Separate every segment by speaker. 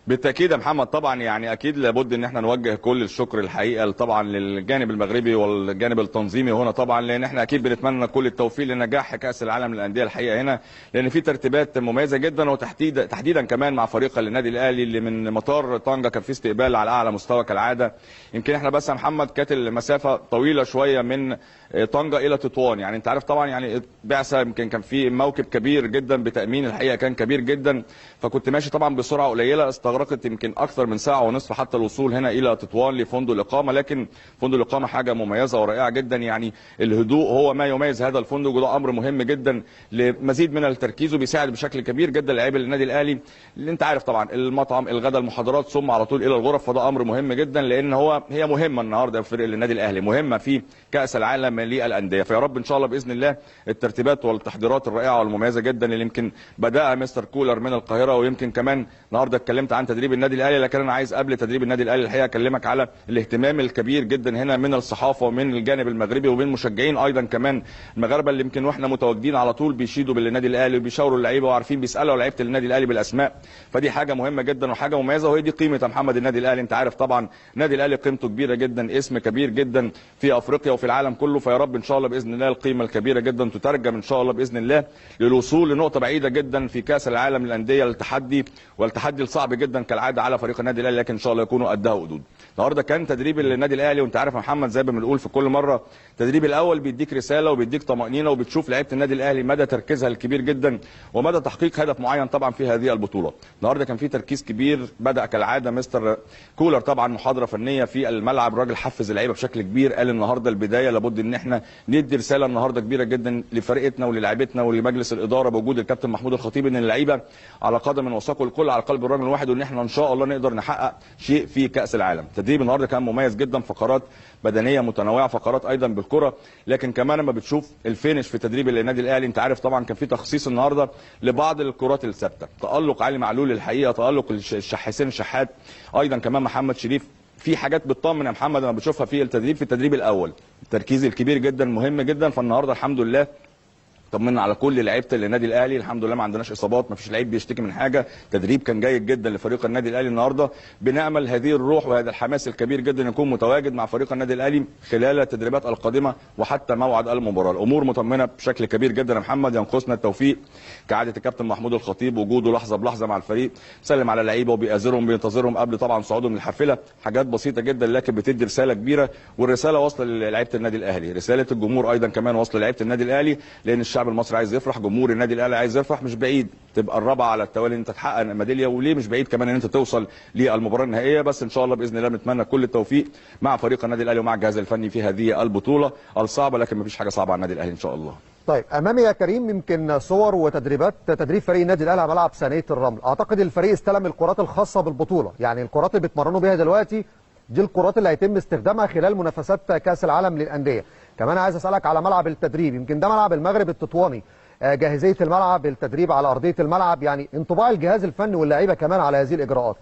Speaker 1: بالتاكيد يا محمد، طبعا يعني اكيد لابد ان احنا نوجه كل الشكر الحقيقه طبعا للجانب المغربي والجانب التنظيمي هنا طبعا، لان احنا اكيد بنتمنى كل التوفيق لنجاح كاس العالم للانديه الحقيقه هنا، لان في ترتيبات مميزه جدا، وتحديدا كمان مع فريق النادي الاهلي اللي من مطار طنجه كان في استقبال على اعلى مستوى كالعاده. يمكن احنا بس يا محمد كانت المسافه طويله شويه من طنجه الى تطوان، يعني انت عارف طبعا يعني بعثه يمكن كان في موكب كبير جدا بتامين الحقيقه كان كبير جدا، فكنت ماشي طبعا بسرعه قليله، استغرقت يمكن اكثر من ساعه ونصف حتى الوصول هنا الى تطوان لفندق الاقامه، لكن فندق الاقامه حاجه مميزه ورائعه جدا، يعني الهدوء هو ما يميز هذا الفندق، وده امر مهم جدا لمزيد من التركيز، وبيساعد بشكل كبير جدا لاعبي النادي الاهلي، اللي انت عارف طبعا المطعم الغداء المحاضرات ثم على طول الى الغرف، فده امر مهم جدا، لان هي مهمه النهارده في فريق النادي الاهلي، مهمه في كاس العالم للانديه، فيا رب ان شاء الله باذن الله الترتيبات والتحضيرات الرائعه والمميزه جدا اللي يمكن بداها مستر كولر من القاهره، ويمكن كمان النهارده اتكلمت عن تدريب النادي الاهلي، لكن انا عايز قبل تدريب النادي الاهلي الحقيقه اكلمك على الاهتمام الكبير جدا هنا من الصحافه ومن الجانب المغربي ومن مشجعين ايضا كمان المغاربه، اللي يمكن واحنا متواجدين على طول بيشيدوا بالنادي الاهلي وبيشاوروا اللعيبه وعارفين بيسالوا لعيبه النادي الاهلي بالاسماء، فدي حاجه مهمه جدا وحاجه مميزه، وهي دي قيمه يا محمد النادي الاهلي، انت عارف طبعا النادي الاهلي قيمته كبيره جدا، اسم كبير جدا في افريقيا وفي العالم كله، فيا رب ان شاء الله باذن الله القيمه الكبيره جدا تترجم ان شاء الله باذن الله للوصول لنقطه بعيده جدا في كاس العالم للانديه، التحدي والتحدي الصعب جدا كالعاده على فريق النادي الاهلي، لكن ان شاء الله يكونوا قدها وقدود. النهارده كان تدريب النادي الاهلي، وانت عارف يا محمد زي ما بنقول في كل مره التدريب الاول بيديك رساله وبيديك طمانينه، وبتشوف لعيبه النادي الاهلي مدى تركيزها الكبير جدا ومدى تحقيق هدف معين طبعا في هذه البطوله. النهارده كان في تركيز كبير، بدا كالعاده مستر كولر طبعا محاضره فنيه في الملعب، الراجل حفز اللعيبه بشكل كبير، قال النهارده البدايه لابد ان احنا ندي رساله النهارده كبيره جدا لفرقتنا وللاعيبتنا ولمجلس الاداره بوجود الكابتن محمود الخطيب، ان اللعيبه على قدم وساق الكل على قلب الرجل الواحد، وان احنا ان شاء الله نقدر نحقق شيء في كاس العالم. تدريب النهارده كان مميز جدا، فقرات بدنيه متنوعه، فقرات ايضا بالكره، لكن كمان لما بتشوف الفينش في تدريب النادي الاهلي انت عارف طبعا كان في تخصيص النهارده لبعض الكرات الثابته، تالق علي معلول الحقيقه، تالق حسين الشحات، ايضا كمان محمد شريف، في حاجات بتطمن يا محمد لما بتشوفها في التدريب الاول، التركيز الكبير جدا مهم جدا، فالنهارده الحمد لله طمنا على كل لعيبه النادي الاهلي، الحمد لله ما عندناش اصابات، ما فيش لعيب بيشتكي من حاجه، تدريب كان جيد جدا لفريق النادي الاهلي النهارده، بنامل هذه الروح وهذا الحماس الكبير جدا يكون متواجد مع فريق النادي الاهلي خلال التدريبات القادمه وحتى موعد المباراه. الامور مطمنه بشكل كبير جدا يا محمد، ينقصنا التوفيق كعاده الكابتن محمود الخطيب، وجوده لحظه بلحظه مع الفريق، سلم على اللعيبه وبيأزرهم بينتظرهم قبل طبعا صعودهم للحافله، حاجات بسيطه جدا لكن بتدي رساله كبيره، والرساله واصله للعيبه النادي الاهلي، رساله الجمهور ايضا كمان واصله للعيبه النادي الاهلي، لان الشعب المصري عايز يفرح، جمهور النادي الاهلي عايز يفرح، مش بعيد تبقى الرابعه على التوالي ان انت تحقق ميداليه، وليه مش بعيد كمان ان انت توصل للمباراه النهائيه، بس ان شاء الله باذن الله بنتمنى كل التوفيق مع فريق النادي الاهلي ومع الجهاز الفني في هذه البطوله الصعبه، لكن مفيش حاجه صعبه على النادي الاهلي ان شاء الله.
Speaker 2: طيب امامي يا كريم يمكن صور وتدريبات تدريب فريق النادي الاهلي على ملعب ثانيه الرمل، اعتقد الفريق استلم الكرات الخاصه بالبطوله، يعني الكرات اللي بيتمرنوا بيها دلوقتي دي الكرات اللي هيتم استخدامها خلال منافسات كاس العالم للانديه. كمان عايز اسالك على ملعب التدريب، يمكن ده ملعب المغرب التطواني، جاهزيه الملعب، التدريب على ارضيه الملعب، يعني انطباع الجهاز الفني واللاعيبه كمان على هذه الاجراءات.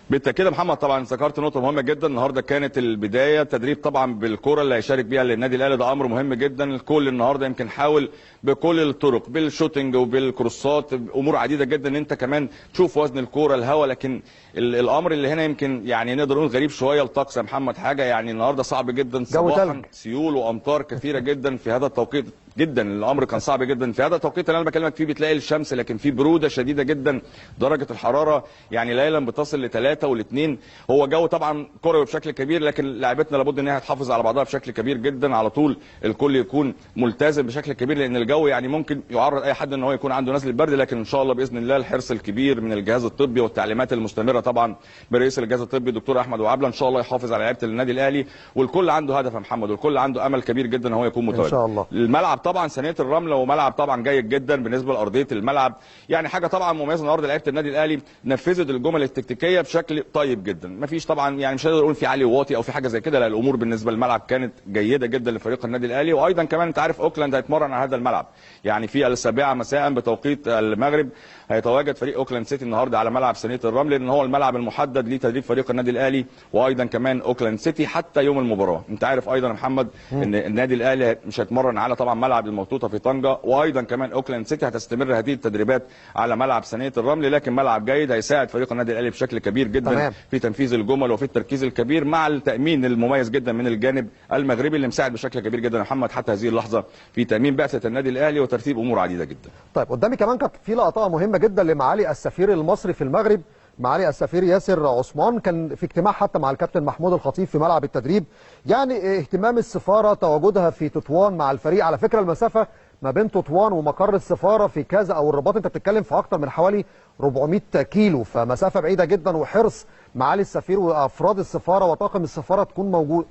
Speaker 1: بالتاكيد يا محمد طبعا ذكرت نقطه مهمه جدا، النهارده كانت البدايه تدريب طبعا بالكره اللي هيشارك بيها النادي الاهلي، ده امر مهم جدا، الكل النهارده يمكن حاول بكل الطرق بالشوتنج وبالكروسات، امور عديده جدا ان انت كمان تشوف وزن الكوره الهواء، لكن الامر اللي هنا يمكن يعني نقدر نقول غريب شويه الطقس يا محمد، حاجه يعني النهارده صعب جدا صباحا، سيول وامطار كثيره جدا في هذا التوقيت جدا، الامر كان صعب جدا في هذا التوقيت اللي انا بكلمك فيه، بتلاقي الشمس لكن في بروده شديده جدا، درجه الحراره يعني ليلا بتصل ل3 وال2، هو جو طبعا كروي بشكل كبير، لكن لاعبتنا لابد ان هي تحافظ على بعضها بشكل كبير جدا، على طول الكل يكون ملتزم بشكل كبير، لان الجو يعني ممكن يعرض اي حد ان هو يكون عنده نزله برد، لكن ان شاء الله باذن الله الحرص الكبير من الجهاز الطبي والتعليمات المستمره طبعا برئيس الجهاز الطبي دكتور احمد وعبله، ان شاء الله يحافظ على لعيبه النادي الاهلي، والكل عنده هدف يا محمد، والكل عنده امل كبير جدا ان هو يكون متواجد ان شاء الله. الملعب طبعا ثانيه الرمله وملعب طبعا جيد جدا بالنسبه لارضيه الملعب، يعني حاجه طبعا مميزه النهارده لعيبه النادي الاهلي نفذت الجمل التكتيكيه بشكل طيب جدا، ما فيش طبعا يعني مش هنقدر نقول في عالي وواطي او في حاجه زي كده، لا الامور بالنسبه للملعب كانت جيده جدا لفريق النادي الاهلي، وايضا كمان انت عارف اوكلاند هيتمرن على هذا الملعب، يعني في 7 مساء بتوقيت المغرب هيتواجد فريق اوكلاند سيتي النهارده على ملعب ثانيه الرمل، لان هو الملعب المحدد لتدريب فريق النادي الاهلي وايضا كمان اوكلاند سيتي حتى يوم المباراه، انت عارف ايضا يا محمد ان النادي الاهلي مش هيتمرن على طبعا ملعب ملعب الموتوطه في طنجه، وايضا كمان اوكلاند سيتي هتستمر هذه التدريبات على ملعب ثانيه الرمل، لكن ملعب جيد هيساعد فريق النادي الاهلي بشكل كبير جدا
Speaker 2: تمام.
Speaker 1: في تنفيذ الجمل وفي التركيز الكبير مع التامين المميز جدا من الجانب المغربي اللي مساعد بشكل كبير جدا يا محمد حتى هذه اللحظه في تامين بعثه النادي الاهلي وترتيب امور عديده جدا.
Speaker 2: طيب قدامي كمان كانت في لقطه مهمه جدا لمعالي السفير المصري في المغرب، معالي السفير ياسر عثمان، كان في اجتماع حتى مع الكابتن محمود الخطيب في ملعب التدريب. يعني اهتمام السفاره تواجدها في تطوان مع الفريق، على فكره المسافه ما بين تطوان ومقر السفاره في كذا او الرباط انت بتتكلم في اكتر من حوالي 400 كيلو، فمسافه بعيده جدا، وحرص معالي السفير وافراد السفاره وطاقم السفاره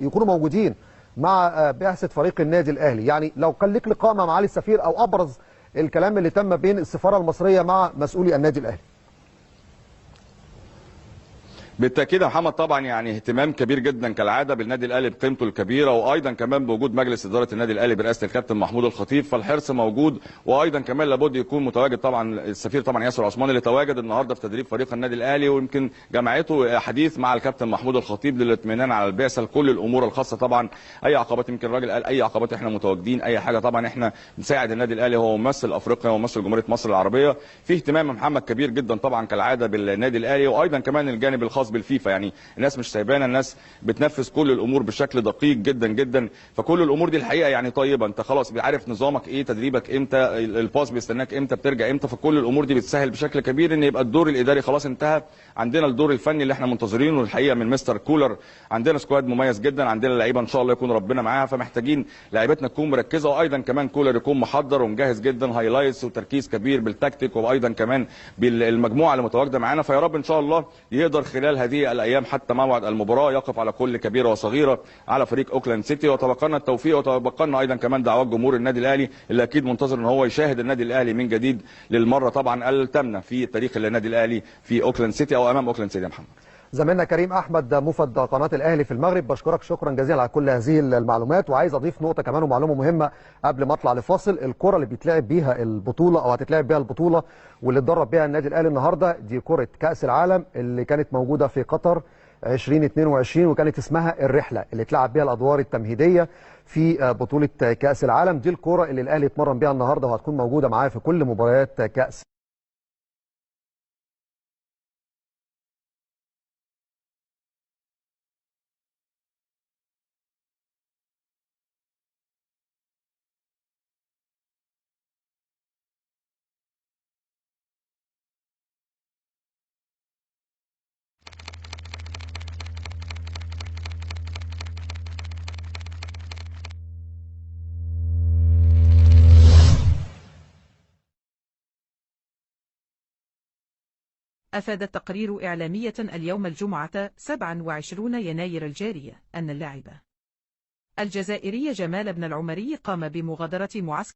Speaker 2: يكونوا موجودين مع بعثه فريق النادي الاهلي. يعني لو كان لك لقاء مع معالي السفير او ابرز الكلام اللي تم بين السفاره المصريه مع مسؤولي النادي الاهلي.
Speaker 1: بالتاكيد يا محمد طبعا يعني اهتمام كبير جدا كالعاده بالنادي الاهلي بقيمته الكبيره، وايضا كمان بوجود مجلس اداره النادي الاهلي برئاسه الكابتن محمود الخطيب، فالحرص موجود، وايضا كمان لابد يكون متواجد طبعا السفير طبعا ياسر عثمان اللي تواجد النهارده في تدريب فريق النادي الاهلي، ويمكن جمعته حديث مع الكابتن محمود الخطيب للاطمئنان على البعثه لكل الامور الخاصه طبعا اي عقبات، يمكن الراجل قال اي عقبات احنا متواجدين، اي حاجه طبعا احنا بنساعد النادي الاهلي، هو ممثل افريقيا وممثل جمهوريه مصر العربيه. في اهتمام يا محمد كبير جدا طبعا كالعاده بالنادي الاهلي، وايضا كمان الجانب الخاص بالفيفا، يعني الناس مش سايبانا، الناس بتنفذ كل الامور بشكل دقيق جدا جدا، فكل الامور دي الحقيقه يعني طيبه، انت خلاص عارف نظامك ايه، تدريبك امتى، الباص بيستناك امتى، بترجع امتى، فكل الامور دي بتسهل بشكل كبير ان يبقى الدور الاداري خلاص انتهى، عندنا الدور الفني اللي احنا منتظرينه الحقيقه من مستر كولر، عندنا سكواد مميز جدا، عندنا لعيبه ان شاء الله يكون ربنا معاها، فمحتاجين لعيبتنا تكون مركزه، وايضا كمان كولر يكون محضر ومجهز جدا، هايلايتس وتركيز كبير بالتكتيك، وايضا كمان بالمجموعه اللي متواجده معانا، فيا رب ان شاء الله يقدر خلال هذه الايام حتى موعد المباراه يقف على كل كبيره وصغيره على فريق اوكلاند سيتي، وتبقى لنا التوفيق، وتبقى لنا ايضا كمان دعوات جمهور النادي الاهلي اللي اكيد منتظر ان هو يشاهد النادي الاهلي من جديد للمره طبعا الثامنه في تاريخ النادي الاهلي في اوكلاند سيتي او امام اوكلاند سيتي. يا محمد
Speaker 2: زميلنا كريم احمد موفد قناه الاهلي في المغرب، بشكرك شكرا جزيلا على كل هذه المعلومات، وعايز اضيف نقطه كمان ومعلومه مهمه قبل ما اطلع لفاصل. الكره اللي بيتلعب بيها البطوله او هتتلعب بيها البطوله واللي اتدرب بيها النادي الاهلي النهارده دي كره كاس العالم اللي كانت موجوده في قطر 2022، وكانت اسمها الرحله اللي اتلعب بيها الادوار التمهيديه في بطوله كاس العالم. دي الكره اللي الاهلي اتمرن بيها النهارده وهتكون موجوده معاه في كل مباريات كاس.
Speaker 3: أفاد التقرير إعلامية اليوم الجمعة 27 يناير الجارية أن اللاعب الجزائري جمال بن العمري قام بمغادرة معسكر